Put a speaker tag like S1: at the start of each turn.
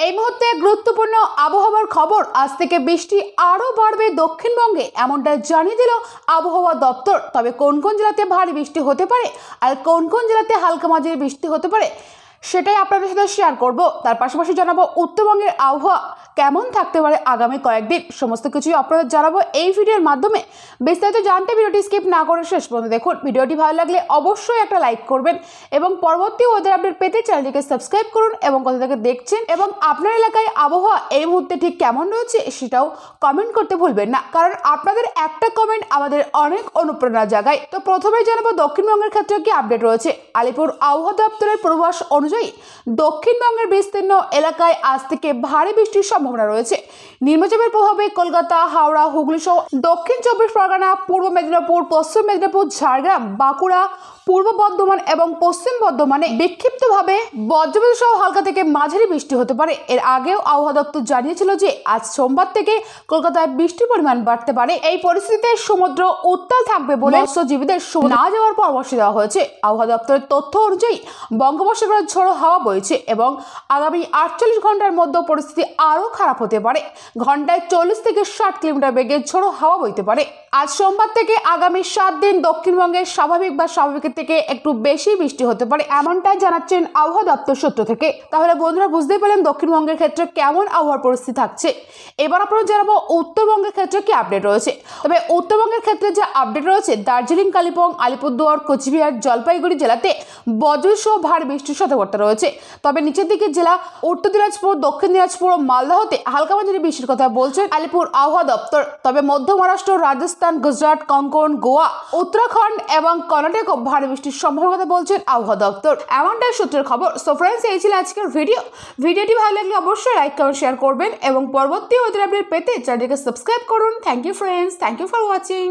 S1: এই মুহূর্তে গুরুত্বপূর্ণ আবহাওয়ার খবর। আজ থেকে বৃষ্টি আরও বাড়বে দক্ষিণবঙ্গে, এমনটাই জানিয়ে দিল আবহাওয়া দপ্তর। তবে কোন কোন জেলাতে ভারী বৃষ্টি হতে পারে আর কোন কোন জেলাতে হালকা মাঝারি বৃষ্টি হতে পারে সেটাই আপনাদের সাথে শেয়ার করব। তার পাশাপাশি জানাবো উত্তরবঙ্গের আবহাওয়া কেমন থাকতে পারে আগামী কয়েকদিন। সমস্ত কিছুই আপনাদের জানাবো এই ভিডিওর মাধ্যমে। বিস্তারিত জানতে ভিডিওটি স্কিপ না করে শেষ পর্যন্ত দেখুন। ভিডিওটি ভালো লাগলে অবশ্যই একটা লাইক করবেন এবং পরবর্তী ওয়েদার আপডেট পেতে চ্যানেলটিকে সাবস্ক্রাইব করুন এবং কোথা থেকে দেখছেন এবং আপনার এলাকায় আবহাওয়া এই মুহূর্তে ঠিক কেমন রয়েছে সেটাও কমেন্ট করতে ভুলবেন না, কারণ আপনাদের একটা কমেন্ট আমাদের অনেক অনুপ্রেরণা জাগায়। তো প্রথমেই জানাবো দক্ষিণবঙ্গের ক্ষেত্রে কি আপডেট রয়েছে। আলিপুর আবহাওয়া দপ্তরের পূর্বাভাস অনুযায়ী দক্ষিণবঙ্গের বিস্তীর্ণ এলাকায় আজ থেকে ভারী বৃষ্টির সম্ভাবনা রয়েছে। নিম্নচাপের প্রভাবে কলকাতা, হাওড়া, হুগলি সহ দক্ষিণ 24 পরগনা, পূর্ব মেদিনীপুর, পশ্চিম মেদিনীপুর, ঝাড়গ্রাম, বাঁকুড়া, পূর্ব বর্ধমান এবং পশ্চিম বর্ধমানে বিক্ষিপ্তভাবে বজ্রবিদ্যুৎ সহ হালকা থেকে মাঝারি বৃষ্টি হতে পারে। এর আগেও আবহাওয়া দপ্তর জানিয়েছিল যে আজ সোমবার থেকে কলকাতায় বৃষ্টির পরিমাণ বাড়তে পারে। এই পরিস্থিতিতে সমুদ্র উত্তাল থাকবে বলে মৎস্যজীবীদের না যাওয়ার পরামর্শ দেওয়া হয়েছে। আবহাওয়া দপ্তরের তথ্য অনুযায়ী বঙ্গোপসাগরে ঝোড়ো হাওয়া বইছে এবং আগামী 48 ঘন্টার মধ্যে পরিস্থিতি আরও খারাপ হতে পারে। ঘন্টায় 40 থেকে 60 কিলোমিটার বেগে ঝোড়ো হাওয়া বইতে পারে। আজ সোমবার থেকে আগামী 7 দিন দক্ষিণবঙ্গের স্বাভাবিক বা স্বাভাবিকের থেকে একটু বেশি বৃষ্টি হতে পারে, এমনটাই জানাচ্ছেন আবহাওয়া দপ্তর সূত্র থেকে। তাহলে বন্ধুরা বুঝতেই পেলেন দক্ষিণবঙ্গের ক্ষেত্রে কেমন আবহাওয়ার পরিস্থিতি থাকছে। এবার আপনারা জানাবো উত্তরবঙ্গের ক্ষেত্রে কি আপডেট রয়েছে। তবে উত্তরবঙ্গের ক্ষেত্রে যে আপডেট রয়েছে, দার্জিলিং, কালিম্পং, আলিপুরদুয়ার, কোচবিহার, জলপাইগুড়ি জেলাতে বজ্র সহ ভারী বৃষ্টির সতর্কতা রয়েছে। তবে নিচের দিকের জেলা উত্তর দিনাজপুর, দক্ষিণ দিনাজপুর ও মালদাহতে হালকা মাঝারি বৃষ্টির কথা বলছেন আলিপুর আবহাওয়া দপ্তর। তবে মধ্য মহারাষ্ট্র, রাজস্থান, গুজরাট, কঙ্কন, গোয়া, উত্তরাখণ্ড এবং কর্ণাটকে ভারী বৃষ্টির সম্ভাবনা কথা বলছেন আবহাওয়া দপ্তর, এমনটাই সূত্রের খবর। সো ফ্রেন্ডস, এই ছিল আজকের ভিডিওটি ভালো লাগলে অবশ্যই লাইক, কমেন্ট, শেয়ার করবেন এবং পরবর্তী ওয়েদার আপডেট পেতে চ্যানেলটিকে সাবস্ক্রাইব করুন। Thank you friends, thank you for watching.